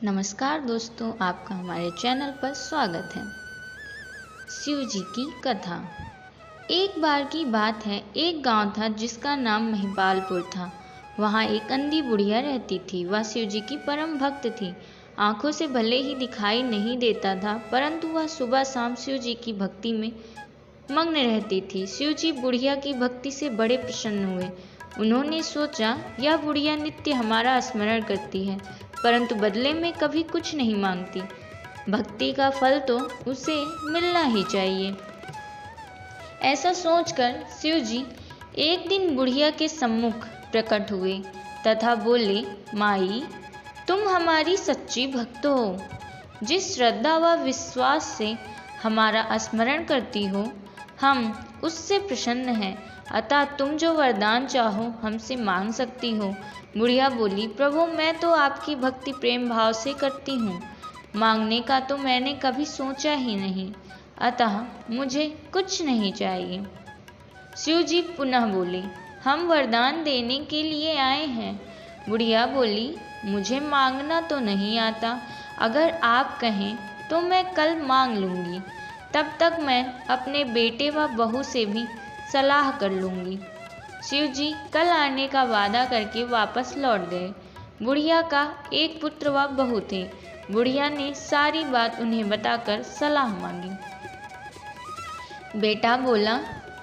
नमस्कार दोस्तों, आपका हमारे चैनल पर स्वागत है। शिव जी की कथा। एक बार की बात है, एक गांव था जिसका नाम महिपालपुर था। वहाँ एक अंधी बुढ़िया रहती थी। वह शिव जी की परम भक्त थी। आंखों से भले ही दिखाई नहीं देता था, परंतु वह सुबह शाम शिव जी की भक्ति में मग्न रहती थी। शिव जी बुढ़िया की भक्ति से बड़े प्रसन्न हुए। उन्होंने सोचा, यह बुढ़िया नित्य हमारा स्मरण करती है, परंतु बदले में कभी कुछ नहीं मांगती। भक्ति का फल तो उसे मिलना ही चाहिए। ऐसा सोचकर शिव जी एक दिन बुढ़िया के सम्मुख प्रकट हुए तथा बोले, माई, तुम हमारी सच्ची भक्त हो। जिस श्रद्धा व विश्वास से हमारा स्मरण करती हो, हम उससे प्रसन्न हैं। अतः तुम जो वरदान चाहो हमसे मांग सकती हो। बुढ़िया बोली, प्रभु, मैं तो आपकी भक्ति प्रेम भाव से करती हूँ। मांगने का तो मैंने कभी सोचा ही नहीं, अतः मुझे कुछ नहीं चाहिए। शिव जी पुनः बोले, हम वरदान देने के लिए आए हैं। बुढ़िया बोली, मुझे मांगना तो नहीं आता। अगर आप कहें तो मैं कल मांग लूँगी। तब तक मैं अपने बेटे व बहू से भी सलाह कर लूँगी। शिव जी कल आने का वादा करके वापस लौट गए। बुढ़िया का एक पुत्र व बहू थे। बुढ़िया ने सारी बात उन्हें बताकर सलाह मांगी। बेटा बोला,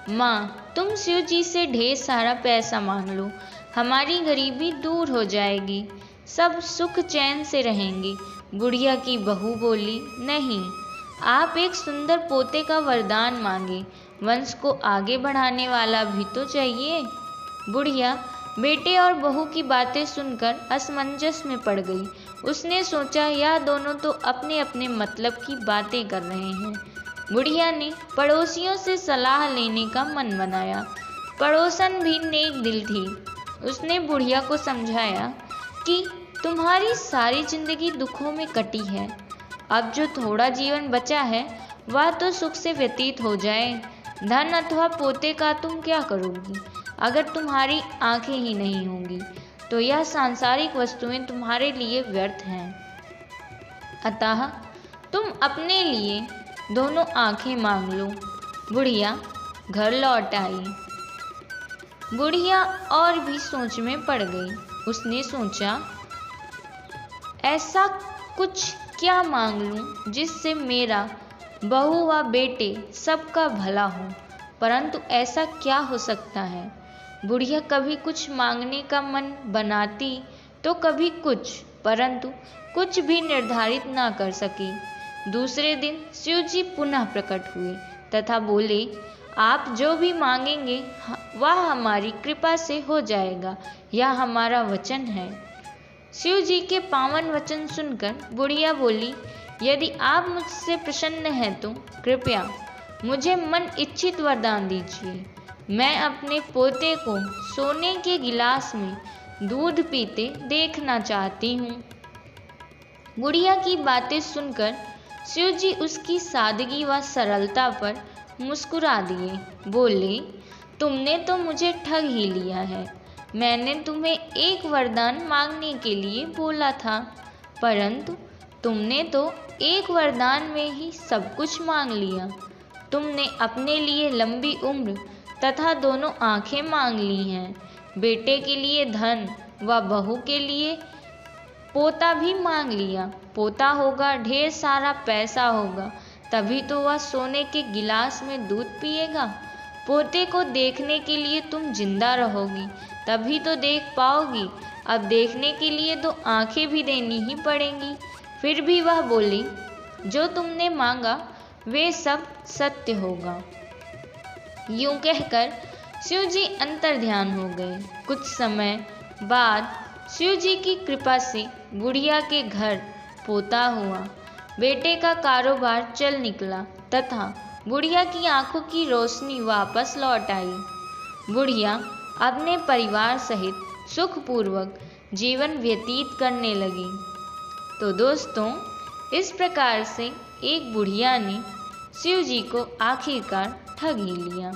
माँ, तुम शिव जी से ढेर सारा पैसा मांग लो, हमारी गरीबी दूर हो जाएगी, सब सुख चैन से रहेंगे। बुढ़िया की बहू बोली, नहीं, आप एक सुंदर पोते का वरदान मांगे, वंश को आगे बढ़ाने वाला भी तो चाहिए। बुढ़िया बेटे और बहू की बातें सुनकर असमंजस में पड़ गई। उसने सोचा, यह दोनों तो अपने अपने मतलब की बातें कर रहे हैं। बुढ़िया ने पड़ोसियों से सलाह लेने का मन बनाया। पड़ोसन भी नेक दिल थी। उसने बुढ़िया को समझाया कि तुम्हारी सारी जिंदगी दुखों में कटी है। अब जो थोड़ा जीवन बचा है वह तो सुख से व्यतीत हो जाए। धन अथवा पोते का तुम क्या करोगी? अगर तुम्हारी आंखें ही नहीं होंगी तो यह सांसारिक वस्तुएं तुम्हारे लिए व्यर्थ हैं। अतः तुम अपने लिए दोनों आंखें मांग लो। बुढ़िया घर लौट आई। बुढ़िया और भी सोच में पड़ गई। उसने सोचा, ऐसा कुछ क्या मांग लूं जिससे मेरा बहू व बेटे सबका भला हो। परंतु ऐसा क्या हो सकता है? बुढ़िया कभी कुछ मांगने का मन बनाती तो कभी कुछ, परंतु कुछ भी निर्धारित ना कर सकी। दूसरे दिन शिव जी पुनः प्रकट हुए तथा बोले, आप जो भी मांगेंगे वह हमारी कृपा से हो जाएगा, यह हमारा वचन है। शिव जी के पावन वचन सुनकर बुढ़िया बोली, यदि आप मुझसे प्रसन्न हैं तो कृपया मुझे मन इच्छित वरदान दीजिए। मैं अपने पोते को सोने के गिलास में दूध पीते देखना चाहती हूँ। बुढ़िया की बातें सुनकर शिव जी उसकी सादगी व सरलता पर मुस्कुरा दिए। बोले, तुमने तो मुझे ठग ही लिया है। मैंने तुम्हें एक वरदान मांगने के लिए बोला था, परंतु तुमने तो एक वरदान में ही सब कुछ मांग लिया। तुमने अपने लिए लंबी उम्र तथा दोनों आंखें मांग ली हैं। बेटे के लिए धन व बहू के लिए पोता भी मांग लिया। पोता होगा, ढेर सारा पैसा होगा, तभी तो वह सोने के गिलास में दूध पिएगा। पोते को देखने के लिए तुम जिंदा रहोगी, तभी तो देख पाओगी। अब देखने के लिए तो आंखें भी देनी ही पड़ेंगी। फिर भी वह बोली, जो तुमने मांगा वे सब सत्य होगा। यूं कहकर शिव जी अंतर्ध्यान हो गए। कुछ समय बाद शिव जी की कृपा से बुढ़िया के घर पोता हुआ। बेटे का कारोबार चल निकला तथा बुढ़िया की आंखों की रोशनी वापस लौट आई। बुढ़िया अपने परिवार सहित सुखपूर्वक जीवन व्यतीत करने लगी। तो दोस्तों, इस प्रकार से एक बुढ़िया ने शिव जी को आखिरकार ठग ही लिया।